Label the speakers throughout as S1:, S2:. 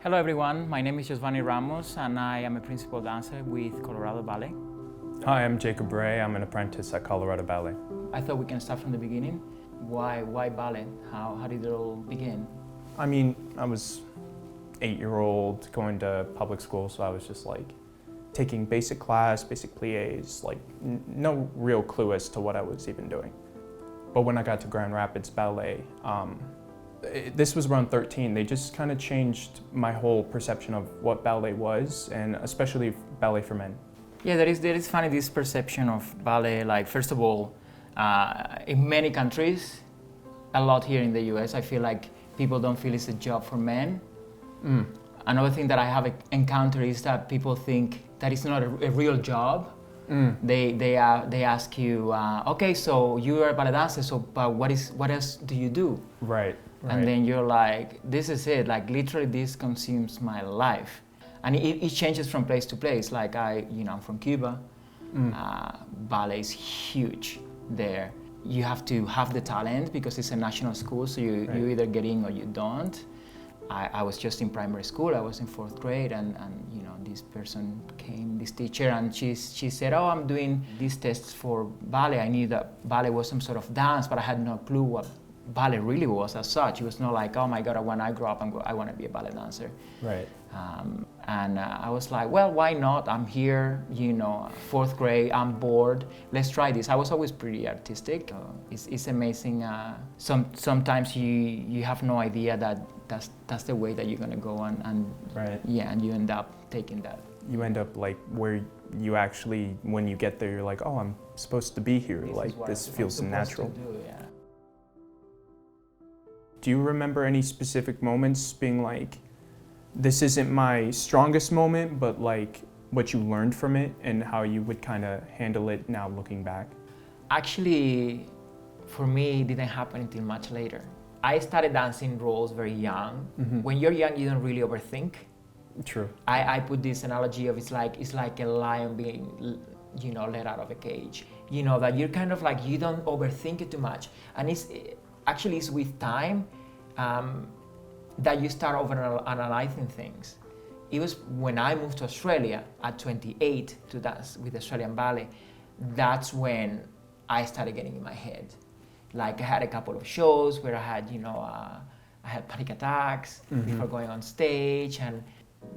S1: Hello everyone, my name is Yosvani Ramos and I am a principal dancer with Colorado Ballet.
S2: Hi, I'm Jacob Ray. I'm an apprentice at Colorado Ballet.
S1: I thought we can start from the beginning. Why ballet? How did it all begin?
S2: I mean, I was 8-year-old going to public school, so I was just like taking basic class, basic pliés, like no real clue as to what I was even doing. But when I got to Grand Rapids Ballet, this was around 13, they just kind of changed my whole perception of what ballet was, and especially ballet for men.
S1: Yeah, there is funny this perception of ballet, like first of all, in many countries, a lot here in the US, I feel like people don't feel it's a job for men. Another thing that I have encountered is that people think that it's not a real job. They ask you, okay, so you are a ballet dancer, so but what else do you do?
S2: Right.
S1: And then you're like, this is it, like literally this consumes my life. And it changes from place to place. Like I'm from Cuba, ballet is huge there. You have to have the talent because it's a national school, so you either get in or you don't. I was just in primary school, I was in 4th grade, and this person came, this teacher, and she said, oh, I'm doing these tests for ballet. I knew that ballet was some sort of dance, but I had no clue what ballet really was as such. It was not like, oh my God, when I grow up, I want to be a ballet dancer.
S2: Right.
S1: I was like, well, why not? I'm here, 4th grade, I'm bored. Let's try this. I was always pretty artistic. It's amazing. Sometimes you have no idea that that's the way that you're gonna go, and
S2: Right.
S1: Yeah, and you end up taking that.
S2: You end up like where you actually, when you get there, you're like, oh, I'm supposed to be here. This feels natural. Do you remember any specific moments being like, this isn't my strongest moment, but like what you learned from it and how you would kind of handle it now looking back?
S1: Actually, for me, it didn't happen until much later. I started dancing roles very young. When you're young, you don't really overthink.
S2: True.
S1: I put this analogy of it's like a lion being, let out of a cage. That you're kind of like, you don't overthink it too much. And it's with time that you start over-analyzing things. It was when I moved to Australia at 28 to dance with Australian Ballet, that's when I started getting in my head. Like I had a couple of shows where I had, I had panic attacks before going on stage, and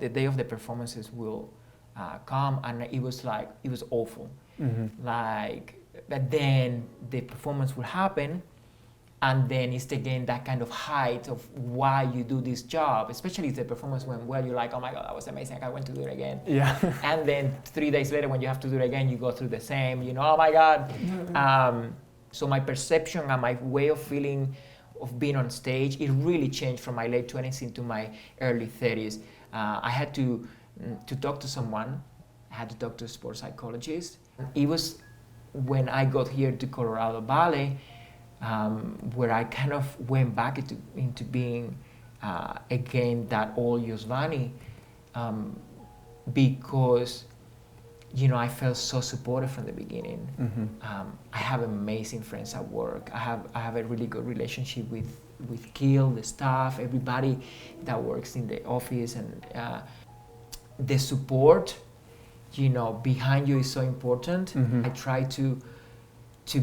S1: the day of the performances will come, and it was awful. But then the performance will happen, and then it's again that kind of height of why you do this job, especially if the performance went well, you're like, oh my God, that was amazing, I can't wait to do it again.
S2: Yeah.
S1: And then 3 days later when you have to do it again, you go through the same, oh my God. So my perception and my way of feeling of being on stage, it really changed from my late 20s into my early 30s. I had to talk to someone, I had to talk to a sports psychologist. It was when I got here to Colorado Ballet, where I kind of went back into being again that old Yosvani, because I felt so supported from the beginning. I have amazing friends at work. I have a really good relationship with Gil, the staff, everybody that works in the office, and the support behind you is so important. I try to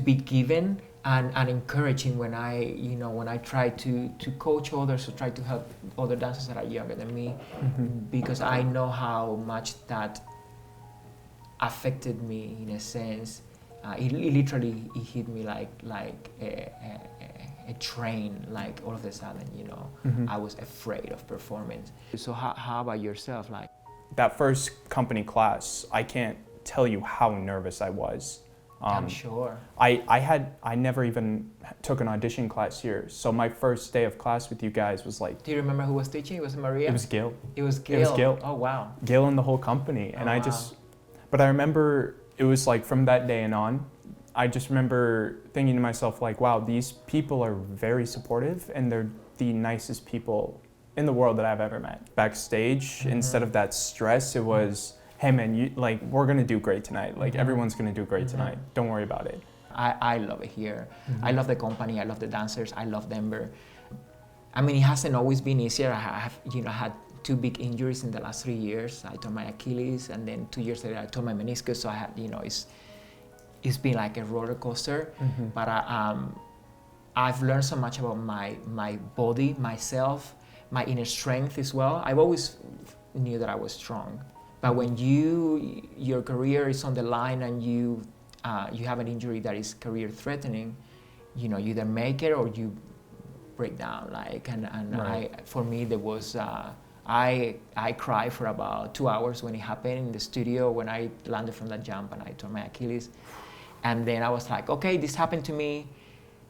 S1: be given and encouraging when I try to coach others or try to help other dancers that are younger than me, because I know how much that affected me in a sense. It literally hit me like a train, like all of a sudden, I was afraid of performance. So how about yourself? Like
S2: that first company class, I can't tell you how nervous I was.
S1: I'm sure.
S2: I never even took an audition class here, so my first day of class with you guys was like.
S1: Do you remember who was teaching? It was Maria?
S2: It was Gil.
S1: It was Gil.
S2: It was Gil.
S1: Oh wow.
S2: Gil and the whole company, and
S1: wow.
S2: But I remember it was like from that day and on, I just remember thinking to myself like, wow, these people are very supportive and they're the nicest people in the world that I've ever met. Backstage, instead of that stress, it was, hey man, we're gonna do great tonight. Like everyone's gonna do great tonight. Don't worry about it.
S1: I love it here. I love the company, I love the dancers, I love Denver. I mean, it hasn't always been easier. I have, had 2 big injuries in the last 3 years. I tore my Achilles, and then 2 years later I tore my meniscus. So I had, it's been like a roller coaster. But I've learned so much about my body, myself, my inner strength as well. I've always knew that I was strong. But when your career is on the line and you have an injury that is career threatening, you either make it or you break down. For me, there was, I cried for about 2 hours when it happened in the studio, when I landed from that jump and I tore my Achilles. And then I was like, okay, this happened to me.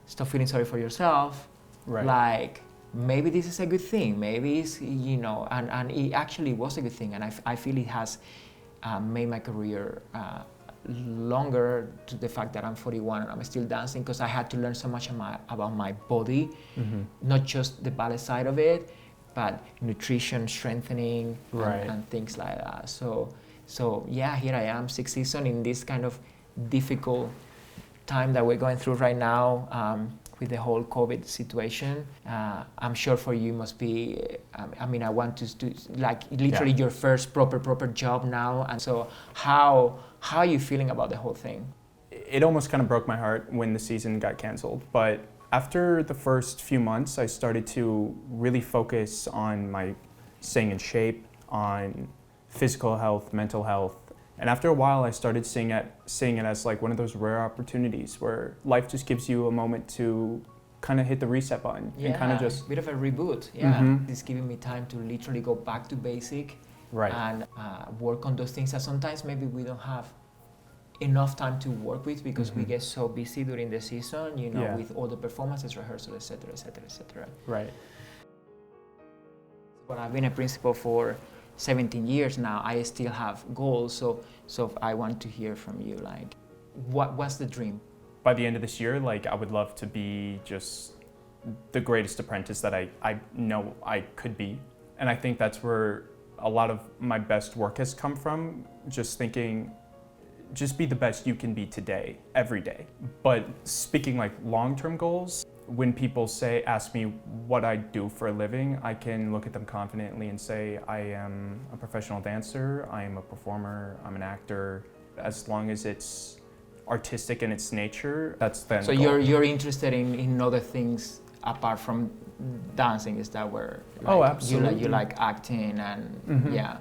S1: Stop feeling sorry for yourself.
S2: Right.
S1: Like, maybe this is a good thing. Maybe it's, and it actually was a good thing. And I feel it has made my career longer, to the fact that I'm 41 and I'm still dancing, because I had to learn so much about my body, not just the ballet side of it, but nutrition, strengthening, and things like that. So yeah, here I am, 6th season in this kind of difficult time that we're going through right now, with the whole COVID situation. I'm sure for you must be, I want to do like literally your first proper job now. And so how are you feeling about the whole thing?
S2: It almost kind of broke my heart when the season got canceled, but after the first few months, I started to really focus on my staying in shape, on physical health, mental health. And after a while, I started seeing it as like one of those rare opportunities where life just gives you a moment to kind of hit the reset button and kind of just...
S1: a bit of a reboot, yeah. It's giving me time to literally go back to basic and work on those things that sometimes maybe we don't have enough time to work with, because we get so busy during the season, with all the performances, rehearsals, etc., etc., etc.
S2: Right.
S1: But I've been a principal for 17 years now. I still have goals, so I want to hear from you, like, what's the dream?
S2: By the end of this year, like, I would love to be just the greatest apprentice that I know I could be. And I think that's where a lot of my best work has come from, just thinking, just be the best you can be today, every day. But speaking like long-term goals, when people ask me what I do for a living, I can look at them confidently and say, I am a professional dancer, I am a performer, I'm an actor. As long as it's artistic in its nature, that's the end
S1: goal.
S2: So
S1: you're interested in other things apart from dancing? Is that where
S2: absolutely.
S1: you like acting and yeah?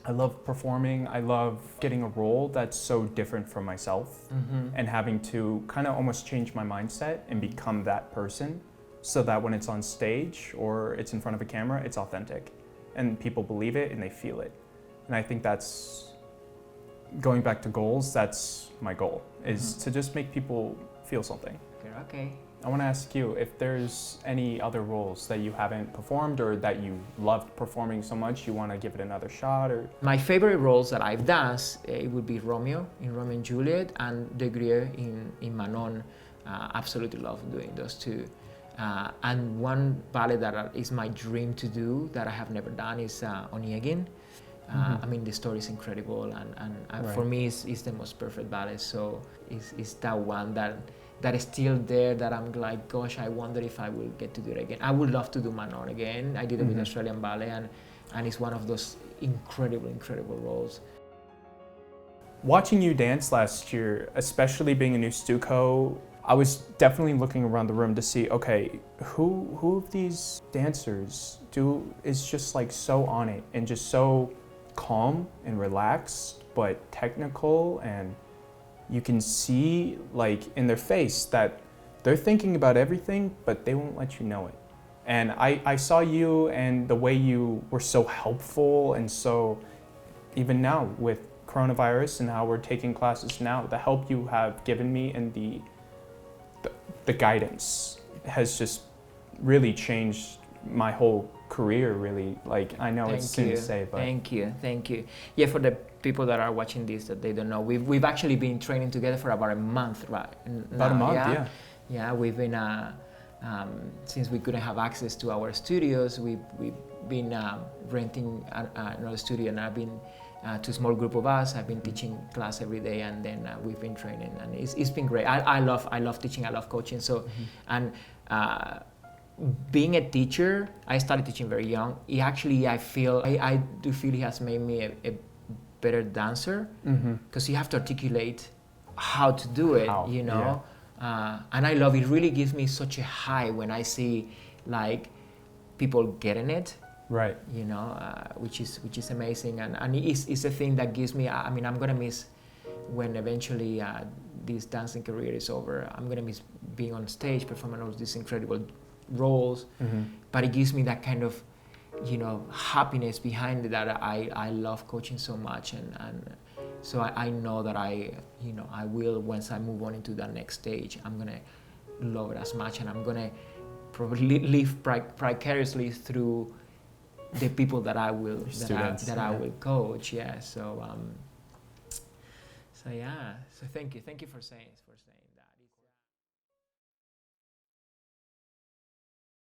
S2: I love performing. I love getting a role that's so different from myself and having to kind of almost change my mindset and become that person, so that when it's on stage or it's in front of a camera, it's authentic and people believe it and they feel it. And I think that's, going back to goals, that's my goal, is to just make people feel something.
S1: Okay.
S2: I want to ask you if there's any other roles that you haven't performed or that you loved performing so much you want to give it another shot, or...
S1: My favorite roles that I've danced, it would be Romeo in Romeo and Juliet and De Grieux in Manon. Absolutely love doing those two. And one ballet that is my dream to do that I have never done is Onegin. I mean, the story is incredible, and for me it's the most perfect ballet. So it's that one that is still there, that I'm like, gosh, I wonder if I will get to do it again. I would love to do Manon again. I did it with Australian Ballet, and it's one of those incredible roles.
S2: Watching you dance last year, especially being a new Stuco, I was definitely looking around the room to see, okay, who of these dancers is just like so on it and just so calm and relaxed, but technical, and you can see like in their face that they're thinking about everything, but they won't let you know it. And I saw you and the way you were so helpful, and so even now with coronavirus and how we're taking classes now, the help you have given me and the guidance has just really changed my whole career, really. Like, I know it's soon to say, but...
S1: Thank you. Yeah, for the people that are watching this that they don't know, we've actually been training together for about a month, right?
S2: About a month, yeah.
S1: Yeah, we've been, since we couldn't have access to our studios, we've been renting another studio, and I've been to a small group of us. I've been teaching class every day, and then we've been training, and it's been great. I love teaching, I love coaching. So, and being a teacher, I started teaching very young. It actually, I do feel it has made me a better dancer, because you have to articulate how to do it, you know. And I love it. Really gives me such a high when I see like people getting it,
S2: Right.
S1: you know, which is amazing. And it's a thing that gives me, I mean, I'm gonna miss when eventually this dancing career is over. I'm gonna miss being on stage performing all these incredible roles, but it gives me that kind of, you know, happiness behind it, that I love coaching so much, and so I know that I will, once I move on into that next stage, I'm gonna love it as much, and I'm gonna probably live vicariously through the people that I will I will coach. Yeah. So yeah. So thank you for saying.